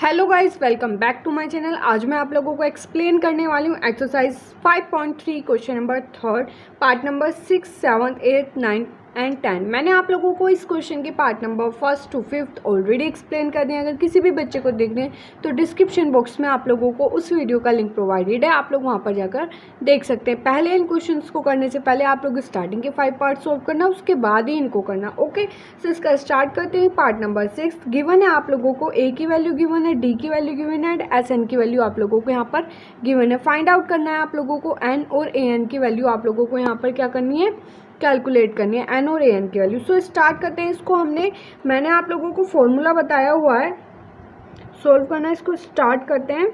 Hello guys, welcome back to my channel. आज मैं आप लोगों को एक्सप्लेन करने वाली हूँ exercise 5.3 question number 3 part number 6, 7, 8, 9 and 10। मैंने आप लोगों को इस क्वेश्चन के part number 1 to 5 already explain कर दिया। अगर किसी भी बच्चे को देखने हैं तो डिस्क्रिप्शन बॉक्स में आप लोगों को उस वीडियो का लिंक प्रोवाइडेड है, आप लोग वहाँ पर जाकर देख सकते हैं। पहले इन क्वेश्चन को करने से पहले आप लोग स्टार्टिंग के 5 पार्ट सॉल्व करना, उसके बाद ही इनको करना। ओके, सो इसका स्टार्ट करते हैं। पार्ट नंबर 6 गिवन है आप लोगों को, ए की वैल्यू गिवन है, डी की वैल्यू गिवन है एंड एस एन की वैल्यू आप लोगों को यहाँ पर गिवन है। फाइंड आउट करना है आप लोगों को एन और ए एन की वैल्यू आप लोगों को यहाँ पर क्या करनी है, कैलकुलेट करनी है, एन और ए एन की वैल्यू। सो स्टार्ट करते हैं इसको। मैंने आप लोगों को फॉर्मूला बताया हुआ है, सोल्व करना इसको स्टार्ट करते हैं।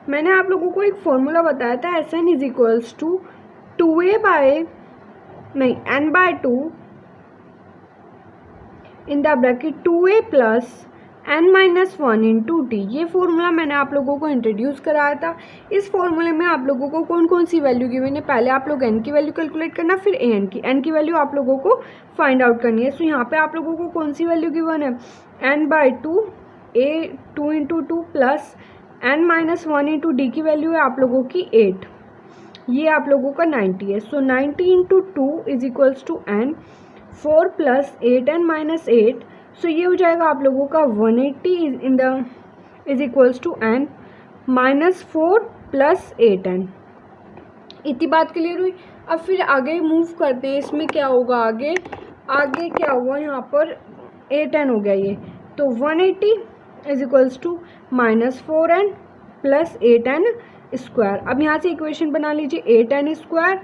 मैंने आप लोगों को एक फॉर्मूला बताया था, S N is equals to N by two in the bracket 2a plus n-1 into D. ये फॉर्मूला मैंने आप लोगों को इंट्रोड्यूस कराया था। इस फॉर्मूले में आप लोगों को कौन कौन सी वैल्यू गिवन है, पहले आप लोग n की वैल्यू कैलकुलेट करना, फिर n की वैल्यू आप लोगों को फाइंड आउट करनी है। सो यहाँ पे आप लोगों को कौन सी वैल्यू गिवन है, n/2 a 2 into 2 plus n-1 into D की वैल्यू है आप लोगों की 8, ये आप लोगों का 90 है। So 90 into 2 is equals to n, 4 plus 8n-8, so ये हो जाएगा आप लोगों का 180 is equals to n minus 4 plus 8n। इतनी बात क्लियर हुई। अब फिर आगे मूव करते हैं। इसमें क्या होगा, आगे क्या होगा, यहाँ पर 8n हो गया ये, तो 180 is equals to minus 4n plus 8n square. अब यहाँ से इक्वेशन बना लीजिए, 8n square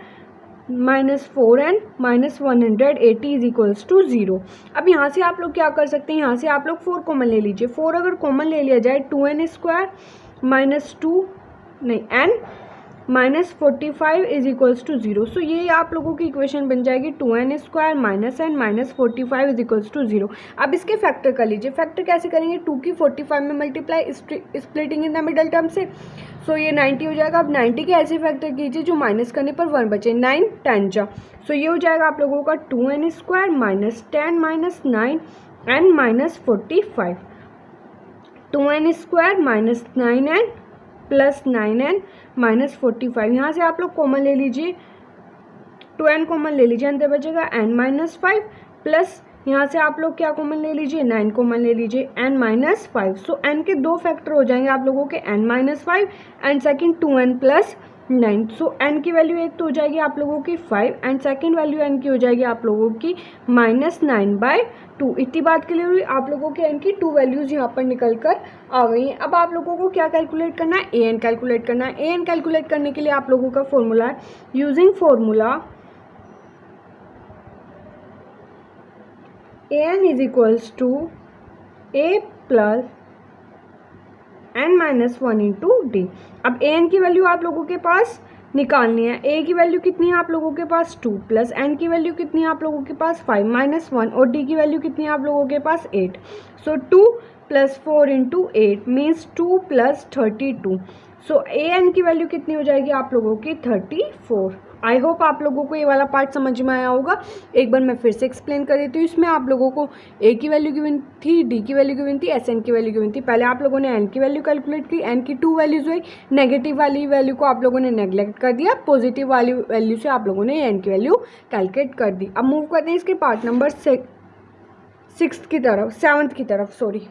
minus 4n minus 180 is equals to 0। अब यहाँ से आप लोग क्या कर सकते हैं, यहाँ से आप लोग 4 कॉमन ले लीजिए। 4 अगर कॉमन ले लिया जाए, 2n square minus n minus 45 is equals to 0। So ये आप लोगों की इक्वेशन बन जाएगी 2n square minus n minus 45 is equals to 0। अब इसके फैक्टर कर लीजिए। फैक्टर कैसे करेंगे, 2 की 45 में multiply, splitting in the middle term से। सो ये 90 हो जाएगा। अब 90 के ऐसे फैक्टर कीजिए जो माइनस करने पर 1 बचे, 9 10 जा। सो ये हो जाएगा आप लोगों का 2n square minus 10 minus 9 n minus 45, 2n square minus 9n plus 9n minus 45। यहाँ से आप लोग कॉमन ले लीजिए, 2n कॉमन ले लीजिए, अंदर बचेगा n माइनस 5 प्लस यहाँ से आप लोग क्या कॉमन ले लीजिए, 9 कॉमन ले लीजिए, n माइनस 5। सो n के दो फैक्टर हो जाएंगे आप लोगों के, n minus 5 and second 2n plus 9। So n की वैल्यू एक तो हो जाएगी आप लोगों की 5 एंड सेकेंड वैल्यू n की हो जाएगी आप लोगों की माइनस 9/2। इतनी बात क्लियर हुई। आप लोगों के n की 2 वैल्यूज़ यहाँ पर निकल कर आ गई हैं। अब आप लोगों को क्या कैलकुलेट करना है, an कैलकुलेट करना है। an कैलकुलेट करने के लिए आप लोगों का फॉर्मूला है, using formula an is equals to a plus n-1 into D. अब an की वैल्यू आप लोगों के पास निकालनी है। a की वैल्यू कितनी है आप लोगों के पास 2 प्लस n की वैल्यू कितनी है आप लोगों के पास 5 माइनस 1 और d की वैल्यू कितनी है आप लोगों के पास 8। सो 2 plus 4 into 8 means 2 plus 32। So an की वैल्यू कितनी हो जाएगी आप लोगों की 34। आई होप आप लोगों को ये वाला पार्ट समझ में आया होगा। एक बार मैं फिर से एक्सप्लेन कर देती हूँ। इसमें आप लोगों को a की वैल्यू गिवन थी, d की वैल्यू गिवन थी, एस एन की वैल्यू गिवन थी। पहले आप लोगों ने n की वैल्यू कैलकुलेट की, n की 2 वैल्यूज हुई, नेगेटिव वाली वैल्यू को आप लोगों ने नेगलेक्ट कर दिया, पॉजिटिव वाली वैल्यू से आप लोगों ने n की वैल्यू कैलकुलेट कर दी। अब मूव करते हैं इसके पार्ट नंबर 7 की तरफ, सॉरी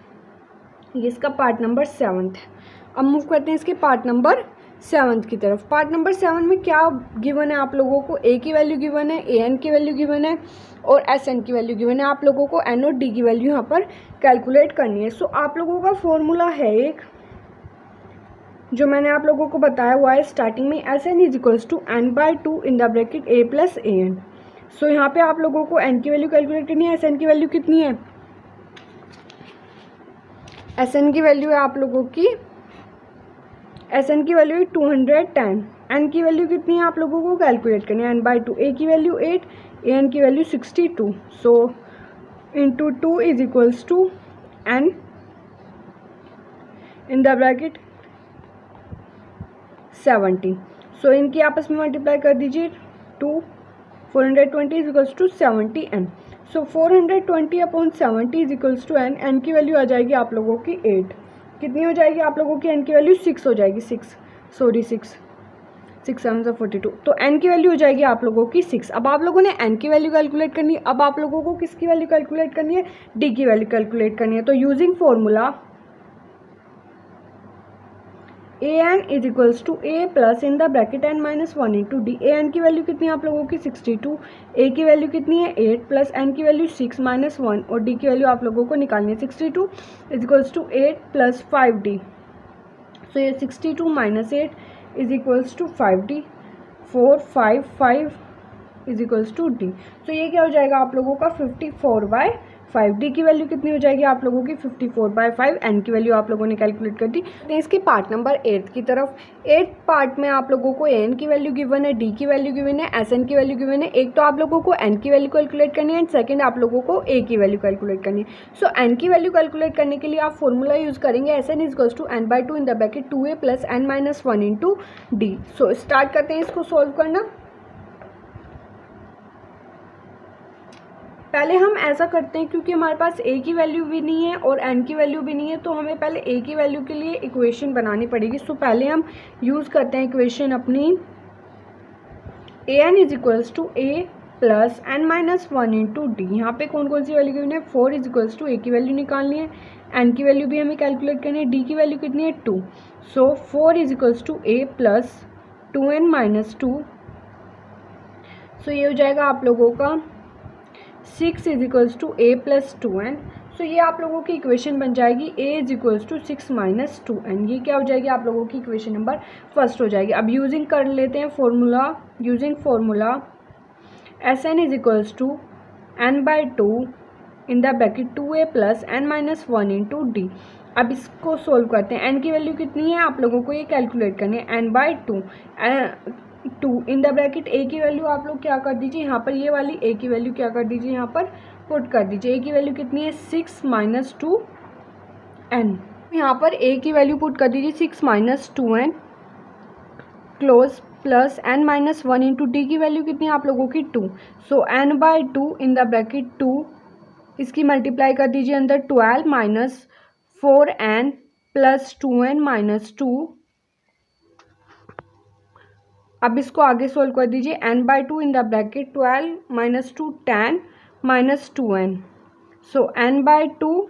ये इसका पार्ट नंबर 7 है। अब मूव करते हैं इसके पार्ट नंबर 7 की तरफ। पार्ट नंबर 7 में क्या गिवन है आप लोगों को, a की वैल्यू गिवन है, an की वैल्यू गिवन है और sn की वैल्यू गिवन है। आप लोगों को n और d की वैल्यू यहाँ पर कैलकुलेट करनी है। सो आप लोगों का फॉर्मूला है एक जो मैंने आप लोगों को बताया हुआ है स्टार्टिंग में, sn is equals to n/2 in the bracket a plus an। So यहाँ पे आप लोगों को n की वैल्यू कैलकुलेट करनी है। sn की वैल्यू कितनी है, sn की वैल्यू है आप लोगों की, sn की वैल्यू है 210, n की वैल्यू कितनी है आप लोगों को कैलकुलेट करनी है, n/2, a की वैल्यू 8, an की value 62। So into 2 is equals to n in the bracket 70। So इनकी आपस में मल्टीप्लाई कर दीजिए, 2 420 is equals to 70n। So 420 upon 70 is equals to n की वैल्यू आ जाएगी आप लोगों की 8। कितनी हो जाएगी आप लोगों की एन की वैल्यू 6 हो जाएगी, 6 7 से 42, तो एन की वैल्यू हो जाएगी आप लोगों की 6। अब आप लोगों ने एन की वैल्यू कैलकुलेट करनी है, अब आप लोगों को किसकी वैल्यू कैलकुलेट करनी है, डी की वैल्यू कैलकुलेट करनी है। तो using formula A N is equals to A plus in the bracket N minus 1 into D. A N की वैल्यू कितनी है आप लोगों की 62, ए की वैल्यू कितनी है 8 प्लस एन की वैल्यू 6 माइनस 1 और डी की वैल्यू आप लोगों को निकालनी है 62 is equals to 8 plus 5d। So ये 62 minus 8 is equals to 5d, 4 5 5 is equals to D. तो ये क्या हो जाएगा आप लोगों का 54/5। डी की वैल्यू कितनी हो जाएगी आप लोगों की 54/5। एन की वैल्यू आप लोगों ने कैलकुलेट कर दी। इसके पार्ट नंबर 8 की तरफ, 8 पार्ट में आप लोगों को एन की वैल्यू गिवन है, डी की वैल्यू गिवन है, एस एन की वैल्यू गिवन है। एक तो आप लोगों को एन की वैल्यू कैलकुलेट करनी है एंड सेकेंड आप लोगों को ए की वैल्यू कैलकुलेट करनी है। सो एन की वैल्यू कैलकुलेट करने के लिए आप फॉर्मूला यूज करेंगे S N is to N by two in the bracket 2a plus N minus 1 into D. So start करते हैं इसको सॉल्व करना। पहले हम ऐसा करते हैं क्योंकि हमारे पास ए की वैल्यू भी नहीं है और एन की वैल्यू भी नहीं है, तो हमें पहले ए की वैल्यू के लिए इक्वेशन बनानी पड़ेगी। सो पहले हम यूज़ करते हैं इक्वेशन अपनी, A N is equals to A plus N minus 1 into D. यहाँ पे कौन कौन सी वैल्यू गिवन है, 4 इज इक्वल्स टू ए की वैल्यू निकालनी है, एन की वैल्यू भी हमें कैलकुलेट करनी है, डी की वैल्यू कितनी है 2। So 4 is equals to A plus 2n minus 2। So ये हो जाएगा आप लोगों का 6 is equals to A plus 2n। So ये आप लोगों की इक्वेशन बन जाएगी a is equals to 6 minus 2n। ये क्या हो जाएगी आप लोगों की इक्वेशन नंबर फर्स्ट हो जाएगी। अब यूजिंग कर लेते हैं formula, using formula S N is equals to N by two in the bracket 2a plus N minus 1 into D. अब इसको सोल्व करते हैं। एन की वैल्यू कितनी है आप लोगों को ये कैलकुलेट करनी है, N by two in the bracket A की वैल्यू आप लोग क्या कर दीजिए यहाँ पर, ये वाली ए की वैल्यू क्या कर दीजिए यहाँ पर पुट कर दीजिए। ए की वैल्यू कितनी है 6 माइनस 2n। यहाँ पर ए की वैल्यू पुट कर दीजिए 6 minus 2n close plus N minus 1 into D की वैल्यू कितनी है आप लोगों की 2। So N by two in the bracket 2 इसकी मल्टीप्लाई कर दीजिए अंदर 12 minus 4n plus 2n minus 2। अब इसको आगे सोल्व कर दीजिए, n by two in the bracket 12 minus 2 10 minus 2n। So n by two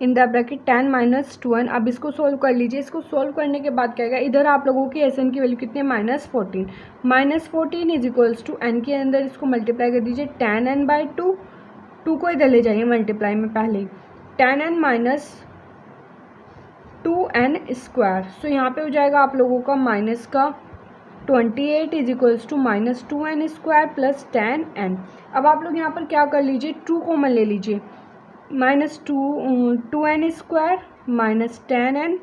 in the bracket 10 minus 2n। अब इसको सोल्व कर लीजिए। इसको सोल्व करने के बाद क्या आएगा, इधर आप लोगों की एस एन की वैल्यू कितनी है -14। -14 इज इक्वल्स टू एन के अंदर इसको मल्टीप्लाई कर दीजिए 10n बाई टू, 2 को इधर ले जाइए मल्टीप्लाई में पहले 10n माइनस 2n स्क्वायर। सो यहाँ पे हो जाएगा आप लोगों का माइनस का 28 is equals to minus 2n square plus 10n। अब आप लोग यहाँ पर क्या कर लीजिए, 2 कॉमन ले लीजिए, minus 2n square minus 10n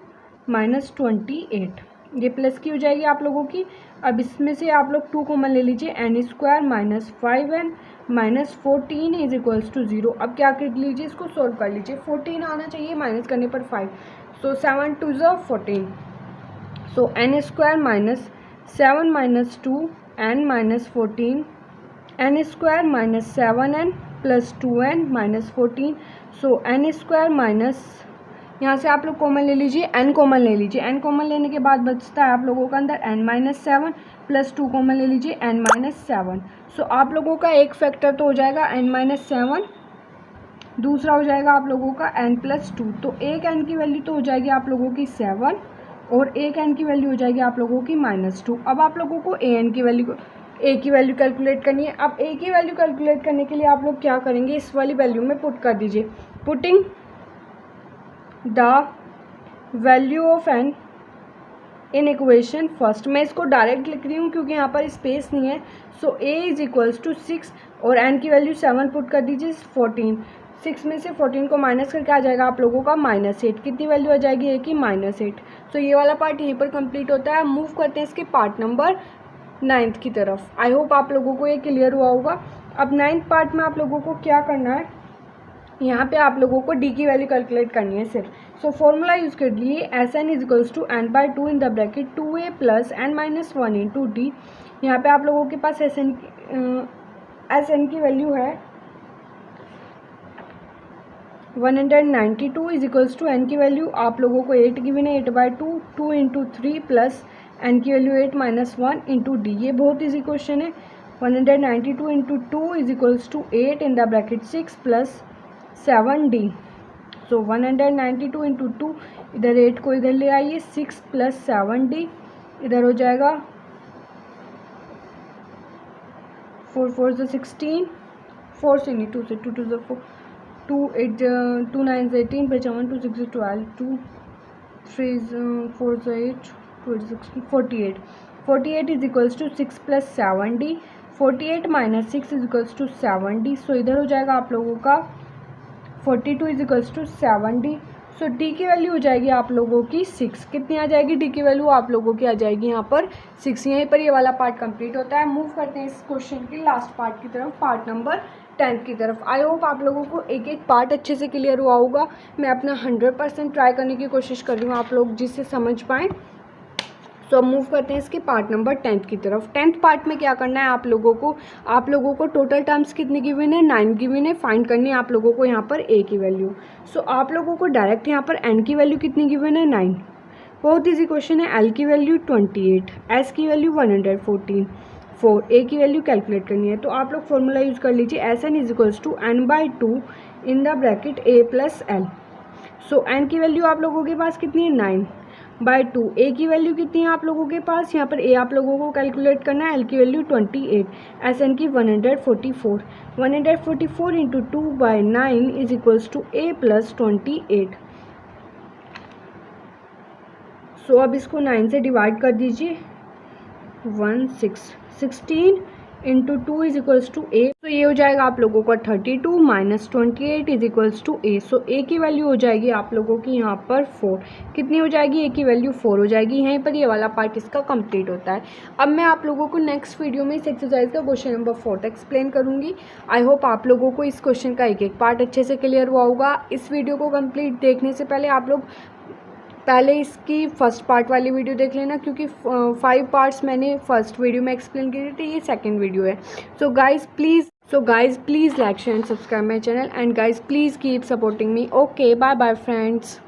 minus 28, ये प्लस की हो जाएगी आप लोगों की। अब इसमें से आप लोग 2 कॉमन ले लीजिए, n square minus 5n minus 14 is equals to 0। अब क्या कर लीजिए, इसको सोल्व कर लीजिए, 14 आना चाहिए माइनस करने पर 5। सो 7 2 ज़ा 14। सो n square minus 7 minus 2 n minus 14 n square minus 7n plus 2n minus 14। सो n स्क्वायर माइनस, यहाँ से आप लोग कॉमन ले लीजिए, n कॉमन ले लीजिए, n कॉमन लेने के बाद बचता है आप लोगों का अंदर n माइनस 7 प्लस 2 कॉमन ले लीजिए n माइनस 7। सो आप लोगों का एक फैक्टर तो हो जाएगा n माइनस 7, दूसरा हो जाएगा आप लोगों का n प्लस 2। तो एक n की वैल्यू तो हो जाएगी आप लोगों की 7 और एक n की वैल्यू हो जाएगी आप लोगों की -2। अब आप लोगों को a की वैल्यू कैलकुलेट करनी है। अब a की वैल्यू कैलकुलेट करने के लिए आप लोग क्या करेंगे, इस वाली वैल्यू में पुट कर दीजिए, putting the value of n in equation first. मैं इसको डायरेक्ट लिख रही हूँ क्योंकि यहाँ पर स्पेस नहीं है। सो a इज इक्वल्स टू 6 और n की वैल्यू 7 पुट कर दीजिए 14। 6 में से 14 को माइनस करके आ जाएगा आप लोगों का -8। कितनी वैल्यू आ जाएगी a की -8। सो ये वाला पार्ट यहीं पर कंप्लीट होता है। मूव करते हैं इसके पार्ट नंबर 9th की तरफ। आई होप आप लोगों को ये क्लियर हुआ होगा। अब 9th पार्ट में आप लोगों को क्या करना है, यहाँ पे आप लोगों को डी की वैल्यू कैलकुलेट करनी है सिर्फ। सो फॉर्मूला यूज़ कर लिए, S N is equals to N by two in the bracket 2a plus N minus 1 into D. यहाँ पे आप लोगों के पास एस एन की वैल्यू है 192 इज इक्वल्स टू एन की वैल्यू आप लोगों को 8 गिवन है, 8/2, 2 इंटू 3 प्लस एन की वैल्यू 8 माइनस 1 इंटू डी। ये बहुत ईजी क्वेश्चन है। 192 into 2 is equals to 8 in the bracket 6 plus 7d। So 192 into 2, इधर 8 को इधर ले आइए, 6 प्लस 7d, इधर हो जाएगा 4 4 से 16, 4 से नहीं 2 से, 2 2 से 4, 2 8 2 9 से 18, 55 2 6 से 12, 2 3 4 से 8, 2 8 16, 48। 48 is equals to 6 plus 7d, 48 minus 6 is equals to 7d। So इधर हो जाएगा आप लोगों का 42 is equals to 7d। So D की वैल्यू हो जाएगी आप लोगों की 6। कितनी आ जाएगी डी की वैल्यू आप लोगों की? आ जाएगी यहाँ पर 6। यहीं पर ये वाला पार्ट कंप्लीट होता है। मूव करते हैं इस क्वेश्चन के लास्ट पार्ट की तरफ, पार्ट नंबर 10 की तरफ। आई होप आप लोगों को एक एक पार्ट अच्छे से क्लियर हुआ होगा। मैं अपना 100% ट्राई करने की कोशिश कर रही हूँ आप लोग जिससे समझ पाएँ। सो अब मूव करते हैं इसके पार्ट नंबर 10 की तरफ। 10th पार्ट में क्या करना है आप लोगों को टोटल टर्म्स कितनी गिवन है? 9 गिवन है। फाइंड करनी है आप लोगों को यहाँ पर ए की वैल्यू। सो आप लोगों को डायरेक्ट यहाँ पर एन की वैल्यू कितनी गिवन है? 9। बहुत ईजी क्वेश्चन है। एल की वैल्यू 28, एस की वैल्यू 114, 4, ए की वैल्यू कैलकुलेट करनी है। तो आप लोग फॉर्मूला यूज़ कर लीजिए, S N is equals to n/2 in the bracket A plus L. So N की वैल्यू आप लोगों के पास कितनी है? 9/2। ए की वैल्यू कितनी है आप लोगों के पास? यहाँ पर ए आप लोगों को कैलकुलेट करना है। एल की वैल्यू 28, एस एन की 144। 144 into 2/9 is equals to A plus 28। So अब इसको 9 से डिवाइड कर दीजिए। 16 into 2 is equals to a. तो ये हो जाएगा आप लोगों का 32 minus 28 is equals to a. So a की वैल्यू हो जाएगी आप लोगों की यहाँ पर 4। कितनी हो जाएगी? ए की वैल्यू 4 हो जाएगी। यहीं पर ये वाला पार्ट इसका कंप्लीट होता है। अब मैं आप लोगों को नेक्स्ट वीडियो में इस एक्सरसाइज का क्वेश्चन नंबर 4 एक्सप्लेन करूँगी। आई होप आप लोगों को इस क्वेश्चन का एक एक पार्ट अच्छे से क्लियर हुआ होगा। इस वीडियो को कंप्लीट देखने से पहले आप लोग पहले इसकी फर्स्ट पार्ट वाली वीडियो देख लेना, क्योंकि 5 पार्ट्स मैंने फर्स्ट वीडियो में एक्सप्लेन किए थे, ये सेकंड वीडियो है। So guys please like share and subscribe my channel, and guys please keep supporting me. Okay, bye bye friends.